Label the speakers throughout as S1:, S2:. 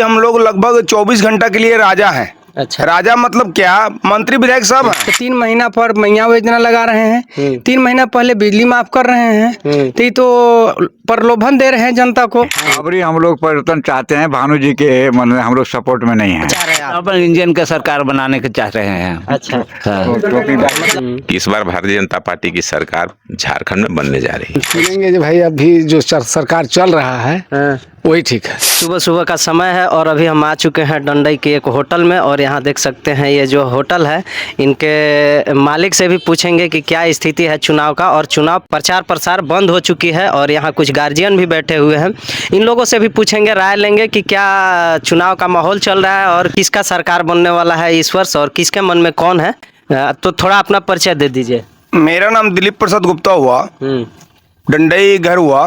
S1: हम लोग लगभग 24 घंटा के लिए राजा हैं।
S2: अच्छा।
S1: राजा मतलब क्या, मंत्री विधायक सब हैं।
S3: तो 3 महीना पर मैया योजना लगा रहे हैं, 3 महीना पहले बिजली माफ कर रहे हैं, तो ये तो प्रलोभन दे रहे हैं जनता को।
S4: अबरी हम लोग परिवर्तन चाहते हैं, भानु जी के मन में हम लोग सपोर्ट में नहीं है।
S2: चाह रहे हैं आप?
S5: अपन इंडियन का सरकार बनाने के चाह रहे हैं।
S2: अच्छा।
S6: इस बार भारतीय जनता पार्टी की सरकार झारखंड में बनने जा रही है।
S7: सुनेंगे जो भाई अभी जो सरकार चल रहा है वही ठीक है।
S2: सुबह सुबह का समय है और अभी हम आ चुके हैं डंडई के एक होटल में, और यहाँ देख सकते हैं ये जो होटल है, इनके मालिक से भी पूछेंगे कि क्या स्थिति है चुनाव का। और चुनाव प्रचार प्रसार बंद हो चुकी है और यहाँ कुछ गार्जियन भी बैठे हुए हैं, इन लोगों से भी पूछेंगे, राय लेंगे कि क्या चुनाव का माहौल चल रहा है और किसका सरकार बनने वाला है इस वर्ष और किसके मन में कौन है। तो थोड़ा अपना परिचय दे दीजिए।
S1: मेरा नाम दिलीप प्रसाद गुप्ता हुआ, डंडई घर हुआ।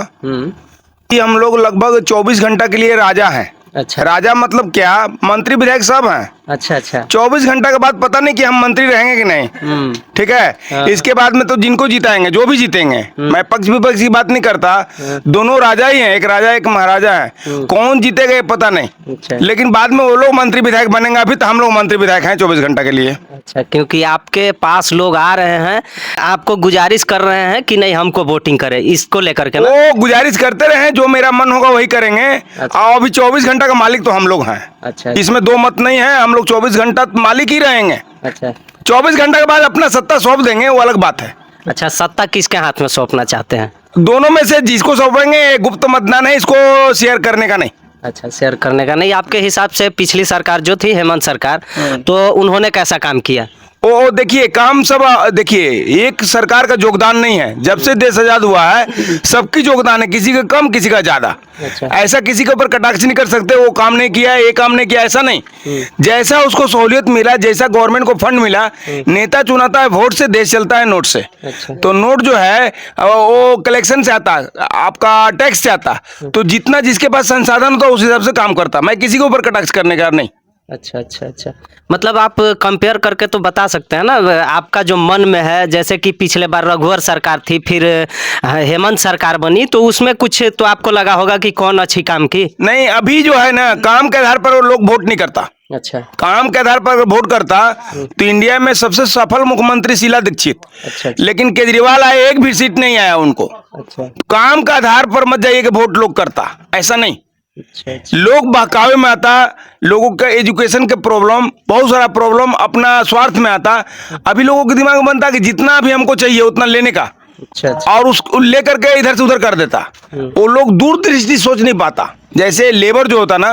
S1: हम लोग लगभग 24 घंटा के लिए राजा हैं।
S2: अच्छा।
S1: राजा मतलब क्या, मंत्री विधायक सब हैं।
S2: अच्छा अच्छा।
S1: 24 घंटा के बाद पता नहीं कि हम मंत्री रहेंगे कि नहीं। ठीक है। इसके बाद में तो जिनको जिताएंगे, जो भी जीतेंगे, मैं पक्ष विपक्ष की बात नहीं करता, दोनों राजा ही हैं, एक राजा एक महाराजा है। कौन जीतेगा ये पता नहीं,
S2: अच्छा।
S1: लेकिन बाद में वो लोग मंत्री विधायक बनेंगे। अभी तो हम लोग मंत्री विधायक हैं 24 घंटा के लिए।
S2: अच्छा, क्योंकि आपके पास लोग आ रहे हैं, आपको गुजारिश कर रहे हैं कि नहीं हमको वोटिंग करें, इसको लेकर के ना?
S1: वो गुजारिश करते रहे, जो मेरा मन होगा वही करेंगे। और अभी 24 घंटा का मालिक तो हम लोग हैं।
S2: अच्छा।
S1: इसमें दो मत नहीं है, हम लोग 24 घंटा मालिक ही रहेंगे।
S2: अच्छा।
S1: 24 घंटा के बाद अपना सत्ता सौंप देंगे, वो अलग बात है।
S2: अच्छा, सत्ता किसके हाथ में सौंपना चाहते हैं?
S1: दोनों में से जिसको सौंपेंगे, गुप्त मतदान है, इसको शेयर करने का नहीं।
S2: अच्छा, शेयर करने का नहीं। आपके हिसाब से पिछली सरकार जो थी, हेमंत सरकार, तो उन्होंने कैसा काम किया?
S1: वो देखिए, काम सब देखिए, एक सरकार का योगदान नहीं है। जब से देश आजाद हुआ है सबकी योगदान है, किसी का कम किसी का ज्यादा।
S2: अच्छा।
S1: ऐसा किसी के ऊपर कटाक्ष नहीं कर सकते, वो काम नहीं किया, ये काम नहीं किया, ऐसा नहीं। जैसा उसको सहूलियत मिला, जैसा गवर्नमेंट को फंड मिला, नेता चुनाता है वोट से, देश चलता है नोट से।
S2: अच्छा।
S1: तो नोट जो है वो कलेक्शन से आता, आपका टैक्स से आता। तो जितना जिसके पास संसाधन होता उस हिसाब से काम करता। मैं किसी के ऊपर कटाक्ष करने का नहीं।
S2: अच्छा अच्छा अच्छा। मतलब आप कंपेयर करके तो बता सकते हैं ना, आपका जो मन में है। जैसे कि पिछले बार रघुवर सरकार थी, फिर हेमंत सरकार बनी, तो उसमें कुछ तो आपको लगा होगा कि कौन अच्छी काम की?
S1: नहीं, अभी जो है ना, काम के आधार पर वो लोग वोट नहीं करता।
S2: अच्छा।
S1: काम के आधार पर वोट करता तो इंडिया में सबसे सफल मुख्यमंत्री शीला दीक्षित।
S2: अच्छा।
S1: लेकिन केजरीवाल आए, एक भी सीट नहीं आया उनको।
S2: अच्छा।
S1: काम का आधार पर मत जाइए कि वोट लोग करता, ऐसा नहीं।
S2: अच्छा।
S1: लोग बहकावे में आता, लोगों का एजुकेशन के प्रॉब्लम, बहुत सारा प्रॉब्लम अपना स्वार्थ में आता। अभी लोगों के दिमाग में बनता कि जितना भी हमको चाहिए उतना लेने का,
S2: अच्छा।
S1: और उसको लेकर के इधर से उधर कर देता। वो लोग दूरदृष्टि सोच नहीं पाता। जैसे लेबर जो होता ना,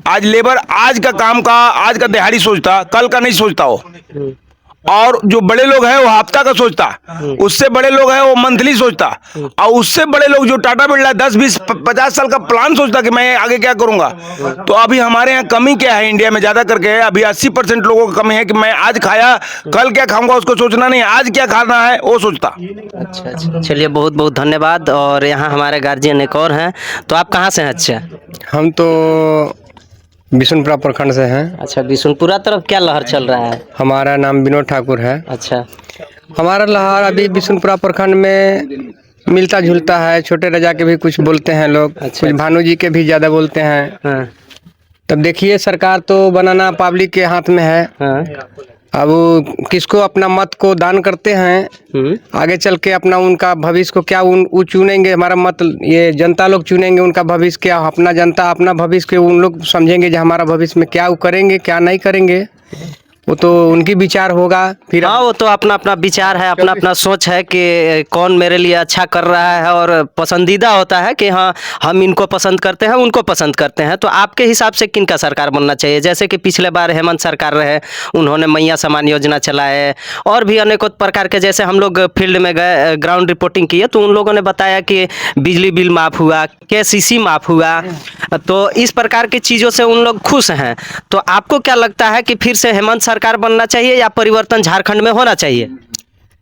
S1: आज लेबर आज का काम का, आज का दिहाड़ी सोचता, कल का नहीं सोचता वो। और जो बड़े लोग हैं वो हफ्ता का सोचता, उससे बड़े लोग हैं वो मंथली सोचता, और उससे बड़े लोग जो टाटा बिरला 10 20 50 साल का प्लान सोचता कि मैं आगे क्या करूंगा। तो अभी हमारे यहाँ कमी क्या है इंडिया में, ज्यादा करके अभी 80% लोगों का कमी है कि मैं आज खाया कल क्या खाऊंगा उसको सोचना नहीं, आज क्या खाना है वो सोचता।
S2: अच्छा अच्छा, चलिए बहुत बहुत धन्यवाद। और यहाँ हमारे गार्जियन एक और हैं, तो आप कहाँ से हैं? अच्छा,
S3: हम तो बिशुनपुरा प्रखंड से हैं।
S2: अच्छा, बिशुनपुरा तरफ क्या लहर चल रहा है?
S3: हमारा नाम विनोद ठाकुर है।
S2: अच्छा।
S3: हमारा लहर अभी बिशुनपुरा प्रखंड में मिलता जुलता है। छोटे राजा के भी कुछ बोलते हैं लोग,
S2: अच्छा।
S3: कुछ भानु जी के भी ज़्यादा बोलते हैं।
S2: हाँ
S3: तब देखिए, सरकार तो बनाना पब्लिक के हाथ में है।
S2: हाँ।
S3: अब किसको अपना मत को दान करते हैं, आगे चल के अपना उनका भविष्य को क्या वो चुनेंगे। हमारा मत ये जनता लोग चुनेंगे, उनका भविष्य क्या, अपना जनता अपना भविष्य के उन लोग समझेंगे जो हमारा भविष्य में क्या वो करेंगे क्या नहीं करेंगे, वो तो उनकी विचार होगा। फिर
S2: हाँ, वो तो अपना अपना विचार है, अपना अपना सोच है कि कौन मेरे लिए अच्छा कर रहा है, और पसंदीदा होता है कि हाँ हम इनको पसंद करते हैं, उनको पसंद करते हैं। तो आपके हिसाब से किन का सरकार बनना चाहिए? जैसे कि पिछले बार हेमंत सरकार रहे, उन्होंने मैया समान योजना चलाए, और भी अनेकों प्रकार के, जैसे हम लोग फील्ड में गए, ग्राउंड रिपोर्टिंग किए, तो उन लोगों ने बताया कि बिजली बिल माफ़ हुआ, KCC माफ़ हुआ। तो इस प्रकार की चीज़ों से उन लोग खुश हैं। तो आपको क्या लगता है कि फिर से हेमंत सरकार बनना चाहिए या परिवर्तन झारखंड में होना चाहिए?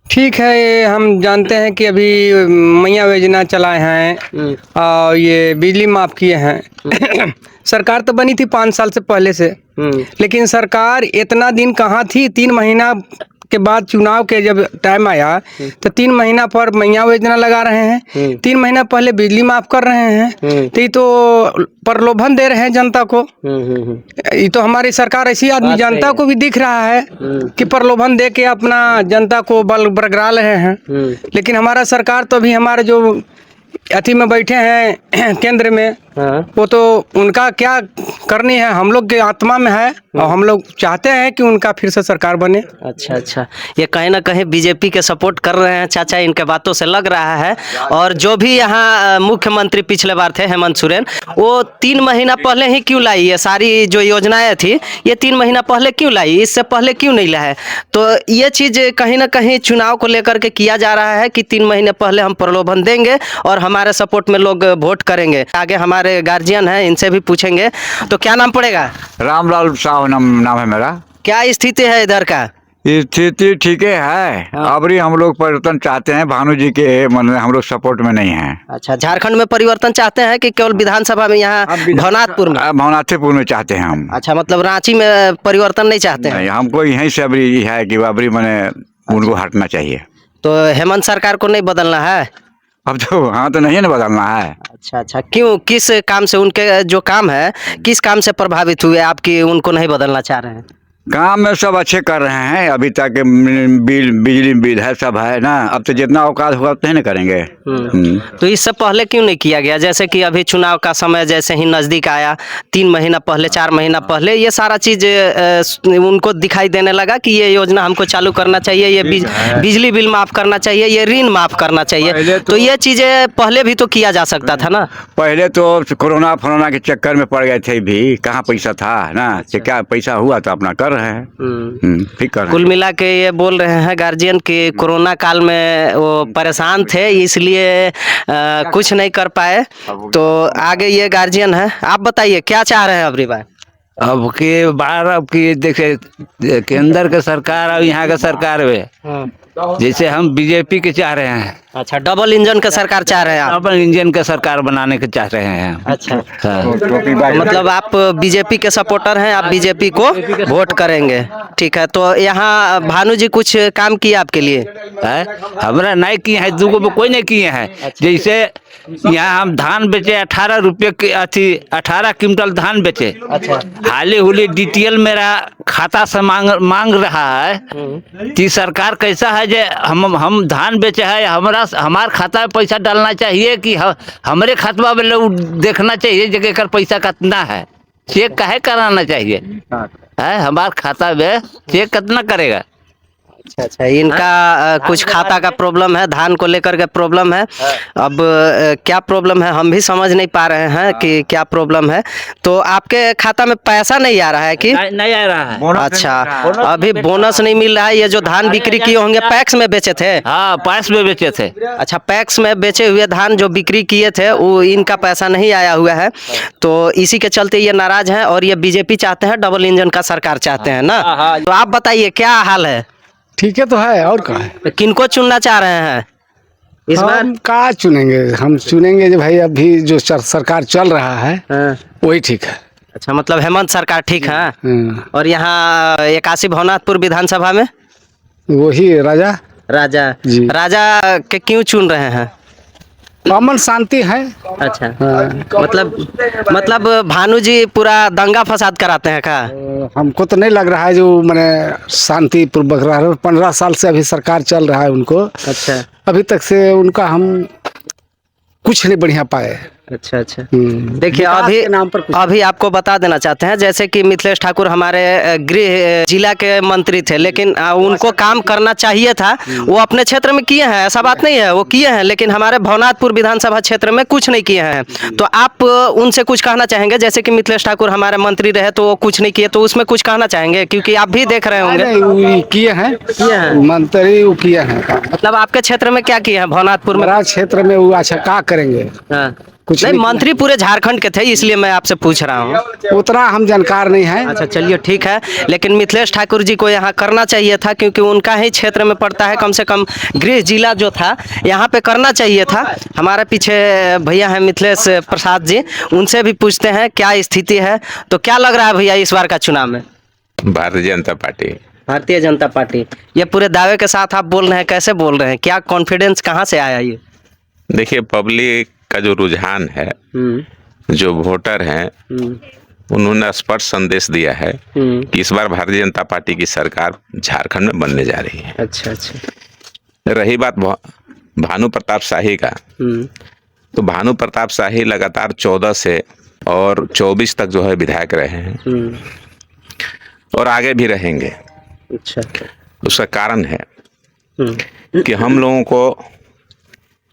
S3: ठीक है, ये हम जानते हैं कि अभी मैया योजना चलाए हैं और ये बिजली माफ़ किए हैं। सरकार तो बनी थी 5 साल से पहले से, लेकिन सरकार इतना दिन कहाँ थी? 3 महीना उसके बाद चुनाव के जब टाइम आया तो 3 महीना पर मैया योजना लगा रहे हैं, 3 महीना पहले बिजली माफ कर रहे हैं, तो ये तो प्रलोभन दे रहे हैं जनता को। ये तो हमारी सरकार ऐसी आदमी जनता को भी दिख रहा है कि प्रलोभन दे के अपना जनता को बल बरगरा रहे हैं। लेकिन हमारा सरकार तो अभी हमारे जो अथी में बैठे हैं केंद्र में, वो तो उनका क्या करनी है हम लोग के आत्मा में है, और हम लोग चाहते हैं कि उनका फिर से सरकार बने।
S2: अच्छा अच्छा, ये कहीं ना कहीं बीजेपी के सपोर्ट कर रहे हैं चाचा, इनके बातों से लग रहा है। और जो भी यहाँ मुख्यमंत्री पिछले बार थे हेमंत सोरेन, वो 3 महीना पहले ही क्यों लाई ये सारी जो योजनाएं थी, ये 3 महीना पहले क्यों लाई, इससे पहले क्यों नहीं लाए? तो ये चीज़ कहीं ना कहीं चुनाव को लेकर के किया जा रहा है कि 3 महीने पहले हम प्रलोभन देंगे और हमारे सपोर्ट में लोग वोट करेंगे। आगे हमारे गार्जियन हैं, इनसे भी पूछेंगे। तो क्या नाम पड़ेगा?
S4: रामलाल साहू नाम है मेरा।
S2: क्या स्थिति है इधर का?
S4: स्थिति ठीक है। अबरी हम लोग परिवर्तन चाहते हैं, भानु जी के मतलब हम लोग सपोर्ट में नहीं है।
S2: अच्छा, झारखंड में परिवर्तन चाहते हैं कि केवल विधानसभा में, यहाँ भवनाथपुर में?
S4: भवनाथपुर में चाहते हैं हम।
S2: अच्छा, मतलब रांची में परिवर्तन नहीं चाहते हैं?
S4: नहीं, हमको यहीं से अबरी है कि अबरी मैंने उनको हटना चाहिए।
S2: तो हेमंत सरकार को नहीं बदलना है
S4: अब तो? हाँ, तो नहीं ना बदलना है।
S2: अच्छा अच्छा, क्यों, किस काम से, उनके जो काम है किस काम से प्रभावित हुए आपकी उनको नहीं बदलना चाह रहे हैं?
S4: काम में सब अच्छे कर रहे हैं, अभी तक बिजली बिल है, सब है ना। अब तो जितना औकात होगा उतना ही ना करेंगे।
S2: तो इससे पहले क्यों नहीं किया गया? जैसे कि अभी चुनाव का समय जैसे ही नज़दीक आया, 3 महीना पहले, 4 महीना पहले, ये सारा चीज़ उनको दिखाई देने लगा कि ये योजना हमको चालू करना चाहिए, ये बिजली बिल माफ़ करना चाहिए, ये ऋण माफ़ करना चाहिए। तो ये चीज़ें पहले भी तो किया जा सकता था ना।
S4: पहले तो कोरोना फोरोना के चक्कर में पड़ गए थे, भी कहाँ पैसा था ना, तो क्या पैसा हुआ तो अपना कर रहे हैं। ठीक कर रहे हैं।
S2: कुल मिला के ये बोल रहे हैं गार्जियन कि कोरोना काल में वो परेशान थे, इसलिए कुछ नहीं कर पाए। तो आगे ये गार्जियन है, आप बताइए क्या चाह रहे हैं अबरी बार?
S5: अब के बार अब की देखे केंद्र का सरकार और यहाँ का सरकार में, जैसे हम बीजेपी के चाह रहे हैं।
S2: अच्छा, डबल इंजन का सरकार चाह रहे हैं आप?
S5: डबल इंजन का सरकार बनाने के चाह रहे हैं।
S2: अच्छा,
S5: हाँ।
S2: मतलब आप बीजेपी के सपोर्टर हैं, आप बीजेपी को वोट करेंगे, ठीक है। तो यहाँ भानु जी कुछ काम किया आपके लिए?
S5: हमारा नहीं किए हैं, दूगो में कोई नहीं किए हैं। जैसे यहाँ हम धान बेचे 18 रुपये की, 18 क्विंटल धान बेचे।
S2: अच्छा,
S5: हाली हुली डिटेल मेरा खाता से मांग रहा है कि सरकार कैसा है जे हम धान बेचे है, हमार खाता में पैसा डालना चाहिए कि हमारे खातवा में लोग देखना चाहिए जगह कर पैसा कितना है, चेक काहे कराना चाहिए है, हमार खाता में चेक कितना करेगा।
S2: अच्छा अच्छा, इनका कुछ खाता का प्रॉब्लम है, धान को लेकर के प्रॉब्लम है। अब क्या प्रॉब्लम है हम भी समझ नहीं पा रहे हैं कि क्या प्रॉब्लम है। तो आपके खाता में पैसा नहीं आ रहा है कि?
S5: नहीं आ रहा है।
S2: अच्छा, अभी बोनस नहीं मिल रहा है। ये जो धान बिक्री किए होंगे पैक्स में बेचे थे?
S5: हाँ, पैक्स में बेचे थे।
S2: अच्छा, पैक्स में बेचे हुए धान जो बिक्री किए थे वो इनका पैसा नहीं आया हुआ है, तो इसी के चलते ये नाराज हैं। और ये बीजेपी चाहते हैं, डबल इंजन का सरकार चाहते हैं ना। तो आप बताइए क्या हाल है?
S7: ठीक है तो है, और क्या है?
S2: तो किनको चुनना चाह रहे हैं इस बार?
S7: हम का चुनेंगे? हम चुनेंगे जो भाई अभी जो सरकार चल रहा है वही ठीक है।
S2: अच्छा, मतलब हेमंत सरकार ठीक है। और यहाँ 81 भवनाथपुर विधानसभा में
S7: वही राजा जी।
S2: राजा के क्यों चुन रहे हैं?
S7: अमन शांति है।
S2: अच्छा, मतलब भानु जी पूरा दंगा फसाद कराते हैं क्या?
S7: हमको तो नहीं लग रहा है, जो मैंने शांति पूर्वक रहा है। 15 साल से अभी सरकार चल रहा है उनको।
S2: अच्छा,
S7: अभी तक से उनका हम कुछ नहीं बढ़िया पाए।
S2: अच्छा अच्छा, देखिए अभी आपको बता देना चाहते हैं, जैसे कि मिथिलेश ठाकुर हमारे गृह जिला के मंत्री थे, लेकिन उनको काम करना चाहिए था। वो अपने क्षेत्र में किए हैं, ऐसा बात नहीं है, वो किए हैं, लेकिन हमारे भवनाथपुर विधानसभा क्षेत्र में कुछ नहीं किए हैं। तो आप उनसे कुछ कहना चाहेंगे? जैसे कि मिथिलेश ठाकुर हमारे मंत्री रहे तो वो कुछ नहीं किए, तो उसमें कुछ कहना चाहेंगे? क्योंकि आप भी देख रहे होंगे।
S7: किए हैं मंत्री, वो किए हैं।
S2: मतलब आपके क्षेत्र में क्या किए हैं भवनाथपुर में?
S7: मेरा क्षेत्र में वो अच्छा क्या करेंगे? कुछ
S2: नहीं, मंत्री पूरे झारखंड के थे, इसलिए मैं आपसे पूछ रहा हूँ।
S7: उतना हम जानकार नहीं है।
S2: अच्छा, चलिए ठीक है, लेकिन मिथिलेश ठाकुर जी को यहाँ करना चाहिए था, क्योंकि उनका ही क्षेत्र में पड़ता है। कम से कम गृह जिला जो था यहाँ पे करना चाहिए था। हमारे पीछे भैया हैं मिथिलेश प्रसाद जी, उनसे भी पूछते हैं क्या स्थिति है। तो क्या लग रहा है भैया इस बार का चुनाव में?
S6: Bharatiya Janata party
S2: Bharatiya Janata party. ये पूरे दावे के साथ आप बोल रहे हैं, कैसे बोल रहे हैं, क्या कॉन्फिडेंस कहाँ से आया ये?
S6: देखिए, पब्लिक का जो रुझान है, जो वोटर हैं, उन्होंने स्पष्ट संदेश दिया है कि इस बार भारतीय जनता पार्टी की सरकार झारखंड में बनने जा रही है।
S2: अच्छा अच्छा।
S6: रही बात भानु प्रताप शाही का, तो भानु प्रताप शाही लगातार 14 से और 24 तक जो है विधायक रहे हैं और आगे भी रहेंगे।
S2: अच्छा।
S6: उसका कारण है कि हम लोगों को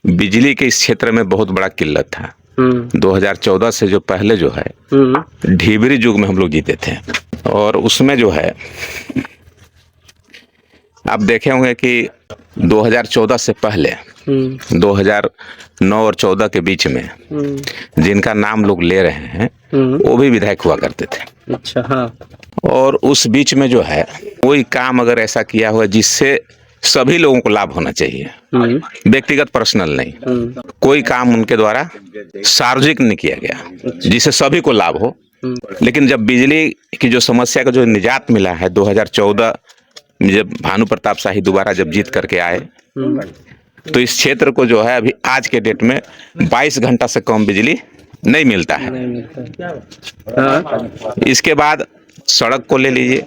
S6: बिजली के इस क्षेत्र में बहुत बड़ा किल्लत था। 2014 से जो पहले जो है ढीबरी युग में हम लोग जीते थे, और उसमें जो है आप देखे होंगे कि 2014 से पहले 2009 और 14 के बीच में जिनका नाम लोग ले रहे हैं वो भी विधायक हुआ करते थे।
S2: अच्छा। हाँ।
S6: और उस बीच में जो है कोई काम अगर ऐसा किया हुआ जिससे सभी लोगों को लाभ होना चाहिए, व्यक्तिगत पर्सनल नहीं, कोई काम उनके द्वारा सार्वजनिक नहीं किया गया जिससे सभी को लाभ हो। लेकिन जब बिजली की जो समस्या का जो निजात मिला है 2014 में, जब भानु प्रताप शाही दोबारा जब जीत करके आए, तो इस क्षेत्र को जो है अभी आज के डेट में 22 घंटा से कम बिजली नहीं मिलता है। इसके बाद सड़क को ले लीजिए,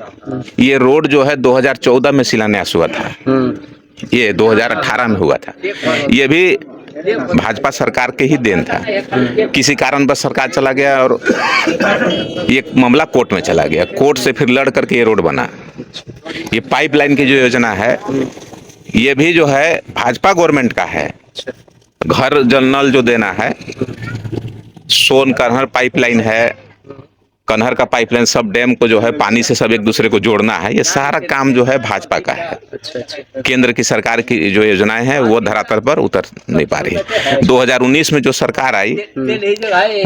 S6: ये रोड जो है 2014 में शिलान्यास हुआ था, ये 2018 में हुआ था। ये भी भाजपा सरकार के ही देन था। किसी कारण बस सरकार चला गया और ये मामला कोर्ट में चला गया, कोर्ट से फिर लड़ करके ये रोड बना। ये पाइपलाइन की जो योजना है ये भी जो है भाजपा गवर्नमेंट का है। घर जल नल जो देना है, सोन कन्हर पाइपलाइन है, कन्हर का पाइपलाइन, सब डैम को जो है पानी से सब एक दूसरे को जोड़ना है, ये सारा काम जो है भाजपा का है। केंद्र की सरकार की जो योजनाएं हैं वो धरातल पर उतर नहीं पा रही है। 2019 में जो सरकार आई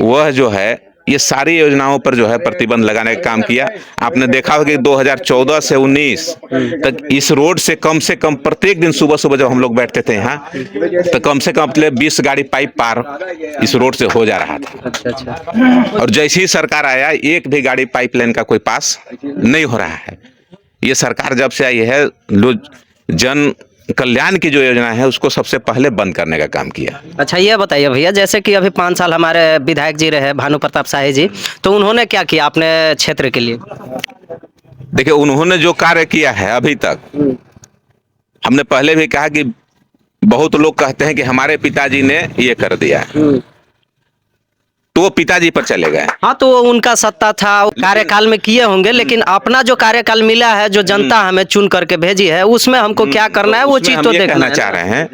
S6: वह जो है ये सारी योजनाओं पर जो है प्रतिबंध लगाने का काम किया। आपने देखा होगा कि 2014 से 19 तक इस रोड से कम प्रत्येक दिन सुबह सुबह जब हम लोग बैठते थे यहाँ, तो कम से कम 20 गाड़ी पाइप पार इस रोड से हो जा रहा था। और जैसी ही सरकार आया एक भी गाड़ी पाइपलाइन का कोई पास नहीं हो रहा है। ये सरकार जब से आई है जन कल्याण की जो योजना है उसको सबसे पहले बंद करने का काम किया।
S2: अच्छा, ये बताइए भैया, जैसे कि अभी 5 साल हमारे विधायक जी रहे भानु प्रताप शाही जी, तो उन्होंने क्या किया अपने क्षेत्र के लिए?
S6: देखिए, उन्होंने जो कार्य किया है अभी तक, हमने पहले भी कहा कि बहुत लोग कहते हैं कि हमारे पिताजी ने ये कर दिया, तो वो पिताजी पर चले गए।
S2: हाँ, तो उनका सत्ता था, कार्यकाल में किए होंगे, लेकिन अपना जो कार्यकाल मिला है, जो जनता हमें चुन करके भेजी है, उसमें हमको क्या करना है वो चीज तो देखना है।
S6: चाह रहे हैं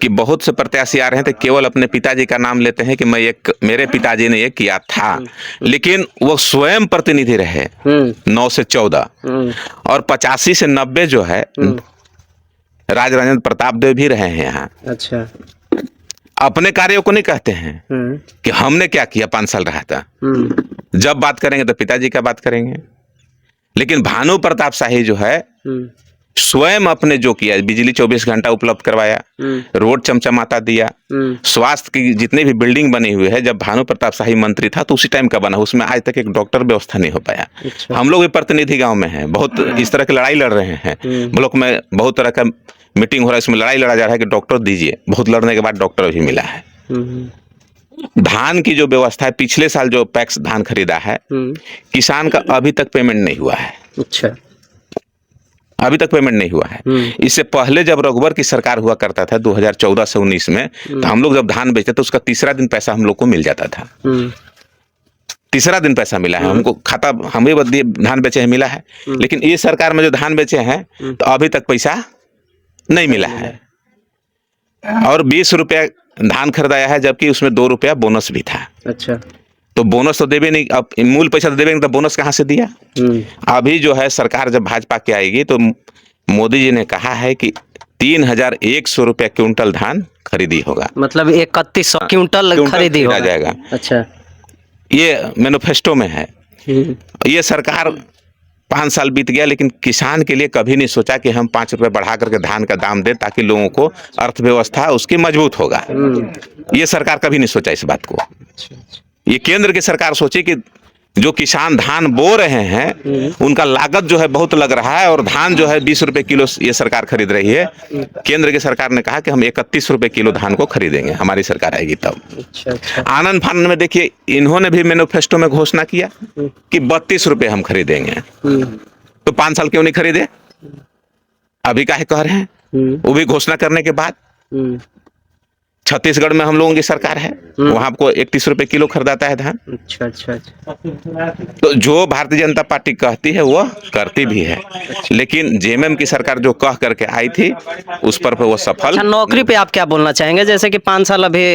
S6: कि बहुत से प्रत्याशी आ रहे हैं तो केवल अपने पिताजी का नाम लेते हैं कि मेरे पिताजी ने ये किया था, लेकिन वो स्वयं प्रतिनिधि रहे 9 से 14 और 85 से 90 जो है राजा राजेंद्र प्रताप देव भी रहे हैं यहाँ।
S2: अच्छा।
S6: अपने कार्यों को नहीं कहते हैं कि हमने क्या किया 5 साल रहा था। जब बात करेंगे तो पिताजी का बात करेंगे, लेकिन भानु प्रताप शाही जो है स्वयं अपने जो किया, बिजली 24 घंटा उपलब्ध करवाया, रोड चमचमाता दिया, स्वास्थ्य की जितनी भी बिल्डिंग बनी हुई है, जब भानु प्रताप शाही मंत्री था तो उसी टाइम का बना, उसमें आज तक एक डॉक्टर व्यवस्था नहीं हो पाया। हम लोग भी प्रतिनिधि गांव में हैं, बहुत इस तरह की लड़ाई लड़ रहे हैं, मुल्क में बहुत तरह का मीटिंग हो रहा है, इसमें लड़ाई लड़ा जा रहा है कि डॉक्टर दीजिए, बहुत लड़ने के बाद डॉक्टर भी मिला है। धान की जो व्यवस्था है, पिछले साल जो पैक्स धान खरीदा है, किसान का अभी तक पेमेंट नहीं हुआ है।
S2: अच्छा,
S6: अभी तक पेमेंट नहीं हुआ है। इससे पहले जब रघुवर की सरकार हुआ करता था 2014 से 19 में, तो हम लोग जब धान बेचते तो उसका तीसरा दिन पैसा हम लोग को मिल जाता था। तीसरा दिन पैसा मिला है हमको, खाता हम भी धान बेचे हैं मिला है, लेकिन ये सरकार में जो धान बेचे हैं तो अभी तक पैसा नहीं मिला है। और 20 रुपया धान खरीदाया है, जबकि उसमें 2 रुपया बोनस भी था।
S2: अच्छा,
S6: तो बोनस तो देवे नहीं, अब मूल पैसा तो देवे नहीं, तो बोनस कहाँ से दिया? अभी जो है सरकार जब भाजपा की आएगी तो मोदी जी ने कहा है कि 3100 रुपया क्विंटल धान खरीदी होगा,
S2: मतलब 3100 क्विंटल खरीदी होगा
S6: जाएगा।
S2: अच्छा,
S6: ये मैनिफेस्टो में है। ये सरकार 5 साल बीत गया, लेकिन किसान के लिए कभी नहीं सोचा कि हम 5 रुपए बढ़ा करके धान का दाम दें ताकि लोगों को अर्थव्यवस्था उसकी मजबूत होगा। ये सरकार कभी नहीं सोचा इस बात को। ये केंद्र की सरकार सोची कि जो किसान धान बो रहे हैं उनका लागत जो है बहुत लग रहा है, और धान जो है 20 रुपए किलो ये सरकार खरीद रही है। केंद्र की सरकार ने कहा कि हम 31 रुपए किलो धान को खरीदेंगे, हमारी सरकार आएगी तब।
S2: अच्छा।
S6: आनंद फानंद में देखिए, इन्होंने भी मैनिफेस्टो में घोषणा किया कि 32 रुपए हम खरीदेंगे, तो 5 साल क्यों नहीं खरीदे? अभी काहे कह रहे हैं? वो भी घोषणा करने के बाद। छत्तीसगढ़ में हम लोगों की सरकार है, वहां आपको 31 रुपए किलो खरीदाता है धान।
S2: अच्छा।
S6: तो जो भारतीय जनता पार्टी कहती है वो करती भी है, लेकिन जेएमएम की सरकार जो कह करके आई थी उस पर वो सफल।
S2: अच्छा, नौकरी पे आप क्या बोलना चाहेंगे? जैसे कि 5 साल अभी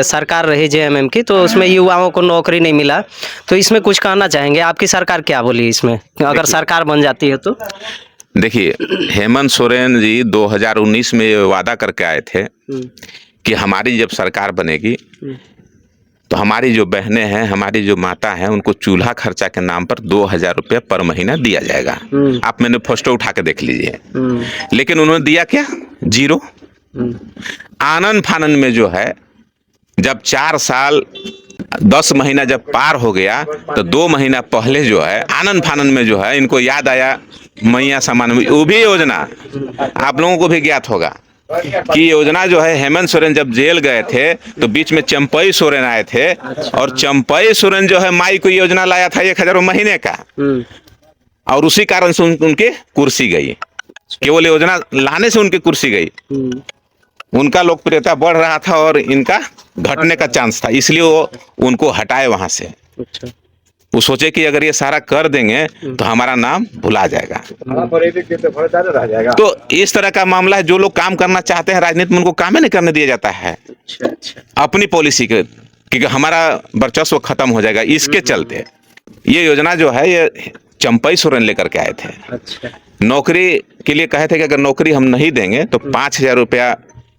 S2: सरकार रही जेएमएम की, तो उसमें युवाओं को नौकरी नहीं मिला, तो इसमें कुछ कहना चाहेंगे? आपकी सरकार क्या बोली इसमें, अगर सरकार बन जाती है तो?
S6: देखिए, हेमंत सोरेन जी 2019 में ये वादा करके आए थे कि हमारी जब सरकार बनेगी तो हमारी जो बहनें हैं, हमारी जो माता हैं, उनको चूल्हा खर्चा के नाम पर 2000 रुपये पर महीना दिया जाएगा। आप मैनिफेस्टो उठा के देख लीजिए। लेकिन उन्होंने दिया क्या? 0। आनंद फानंद में जो है, जब 4 साल 10 महीना जब पार हो गया तो 2 महीना पहले जो है आनंद फानंद में जो है इनको याद आया मैया समान, वो भी योजना आप लोगों को भी ज्ञात होगा कि योजना जो है, हेमंत सोरेन जब जेल गए थे तो बीच में चंपई सोरेन आए थे, और चंपई सोरेन जो है माई को योजना लाया था 1000 महीने का, और उसी कारण से उनकी कुर्सी गई। केवल योजना लाने से उनकी कुर्सी गई। उनका लोकप्रियता बढ़ रहा था और इनका घटने का चांस था, इसलिए वो उनको हटाए वहां से। वो सोचे कि अगर ये सारा कर देंगे तो हमारा नाम भुला जाएगा। तो इस तरह का मामला है। जो लोग काम करना चाहते हैं राजनीति में, उनको काम ही नहीं करने दिया जाता है अपनी पॉलिसी के, क्योंकि हमारा वर्चस्व खत्म हो जाएगा। इसके चलते ये योजना जो है ये चंपई सोरेन लेकर के आए थे। नौकरी के लिए कहे थे कि अगर नौकरी हम नहीं देंगे तो 5000 रुपया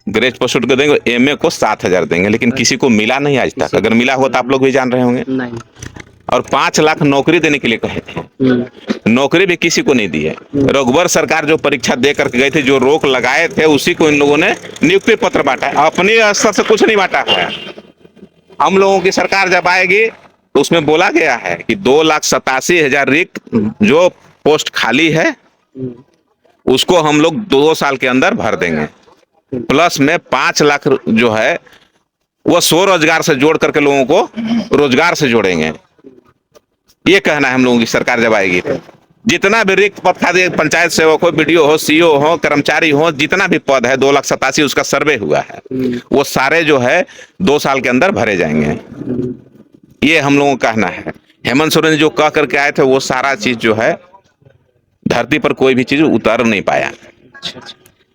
S6: ग्रेज पोस्ट को देंगे, एमए को 7000 देंगे, लेकिन किसी को मिला नहीं आज तक। अगर मिला हो तो आप लोग भी जान रहे होंगे। और 5 लाख नौकरी देने के लिए कहे थे, नौकरी भी किसी को नहीं दी है। रघुवर सरकार जो परीक्षा दे करके गई थी, जो रोक लगाए थे, उसी को इन लोगों ने नियुक्ति पत्र बांटा है। अपने स्तर से कुछ नहीं बांटा है। हम लोगों की सरकार जब आएगी तो उसमें बोला गया है कि 2,87,000 रिक्त जो पोस्ट खाली है उसको हम लोग 2 साल के अंदर भर देंगे। प्लस में 5 लाख जो है वो स्वरोजगार से जोड़ करके लोगों को रोजगार से जोड़ेंगे। ये कहना है हम लोगों की सरकार जब आएगी। जितना भी रिक्त पद खाली, पंचायत सेवक हो, बीडीओ हो, सीओ हो, कर्मचारी हो, जितना भी पद है 2,87,000 उसका सर्वे हुआ है, वो सारे जो है 2 साल के अंदर भरे जाएंगे। ये हम लोगों का कहना है। हेमंत सोरेन जो कह करके आए थे वो सारा चीज जो है धरती पर कोई भी चीज उतर नहीं पाया।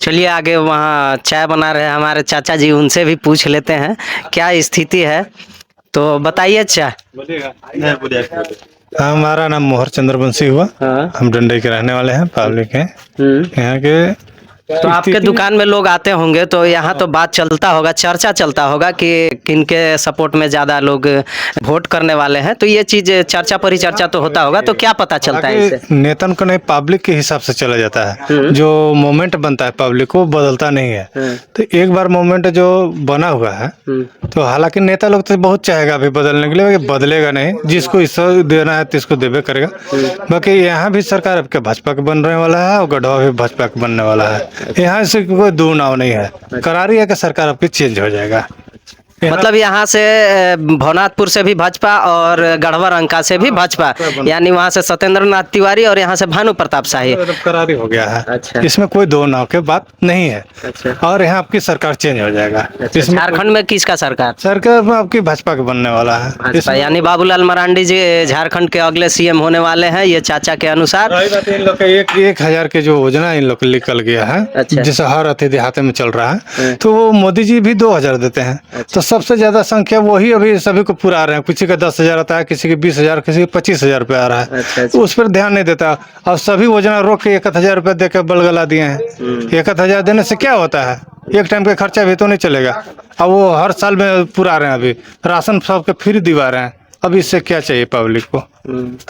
S2: चलिए आगे, वहाँ चाय बना रहे हमारे चाचा जी, उनसे भी पूछ लेते हैं क्या स्थिति है। तो बताइए। अच्छा,
S8: हमारा नाम मोहर चंद्रवंशी हुआ। हम डंडई के रहने वाले हैं, पब्लिक हैं यहाँ के।
S2: तो आपके दुकान में लोग आते होंगे, तो यहाँ तो बात चलता होगा, चर्चा चलता होगा कि किनके सपोर्ट में ज्यादा लोग वोट करने वाले हैं। तो ये चीज चर्चा परिचर्चा तो होता होगा, तो क्या पता चलता है इससे?
S8: नेतन को नहीं, पब्लिक के हिसाब से चला जाता है। जो मोमेंट बनता है पब्लिक को बदलता नहीं है। तो एक बार मोमेंट जो बना हुआ है, तो हालांकि नेता लोग तो बहुत चाहेगा अभी बदलने के लिए, बदलेगा नहीं। जिसको इसको देना है तो इसको देवे करेगा। बाकी यहाँ भी सरकार आपके भाजपा के बनने वाला है और गढ़वा भी भाजपा के बनने वाला है। यहाँ से कोई दो नाव नहीं है। करारी है कि सरकार आपकी चेंज हो जाएगा।
S2: मतलब यहाँ से भवनाथपुर से भी भाजपा और गढ़वा रंका से भी भाजपा, यानी वहाँ से सत्येंद्र नाथ तिवारी और यहाँ से भानु प्रताप शाही।
S8: करारी हो गया है।
S2: अच्छा।
S8: इसमें कोई दो नाव के बात नहीं है।
S2: अच्छा।
S8: और यहाँ आपकी सरकार चेंज हो जाएगा।
S2: अच्छा। झारखंड में किसका सरकार?
S8: सरकार में आपकी भाजपा के बनने वाला है।
S2: यानी बाबूलाल मरांडी जी झारखंड के अगले सीएम होने वाले हैं, ये चाचा के अनुसार।
S8: इन लोग का 1,000 के जो योजना इन लोग निकल गया है।
S2: अच्छा।
S8: जैसे हर अति देहात में चल रहा है, तो वो मोदी जी भी 2,000 देते हैं। तो सबसे ज्यादा संख्या वही अभी सभी को पूरा रहे हैं। किसी का 10,000 आता है, किसी के 20,000, किसी के 25,000 रुपया आ रहा है।
S2: अच्छा।
S8: तो उस पर ध्यान नहीं देता और सभी योजना रोक के 1,000 रुपया देकर बलगला दिए हैं। 1,000 देने से क्या होता है? एक टाइम का खर्चा भी तो नहीं चलेगा। अब वो हर साल में पूरा रहे हैं। अभी राशन सबके फ्री दिवा रहे हैं। अब इससे क्या चाहिए पब्लिक को?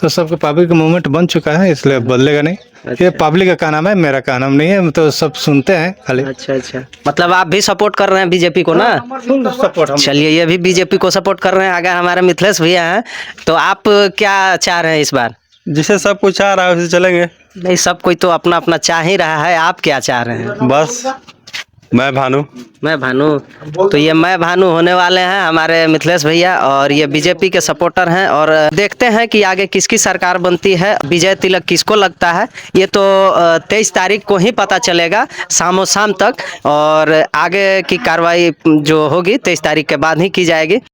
S8: तो सबके पब्लिक का मूवमेंट बन चुका है, इसलिए बदलेगा नहीं। ये पब्लिक का कहना है, मेरा कहना नहीं है, तो सब सुनते हैं खाली।
S2: अच्छा अच्छा, मतलब आप भी सपोर्ट कर रहे हैं बीजेपी को ना?
S8: सपोर्ट हम
S2: चलिए, ये भी बीजेपी को सपोर्ट कर रहे हैं। अगर हमारे मिथिलेश भैया हैं, तो आप क्या चाह रहे हैं इस बार?
S9: जिसे सब कुछ आ रहा है उसे चलेंगे।
S2: नहीं, सब कोई तो अपना अपना चाह ही रहा है, आप क्या चाह रहे हैं?
S9: बस मैं भानु।
S2: तो ये मैं भानु होने वाले हैं हमारे मिथिलेश भैया, और ये बीजेपी के सपोर्टर हैं। और देखते हैं कि आगे किसकी सरकार बनती है, विजय तिलक किसको लगता है। ये तो 23 तारीख को ही पता चलेगा, शाम तक, और आगे की कार्रवाई जो होगी 23 तारीख के बाद ही की जाएगी।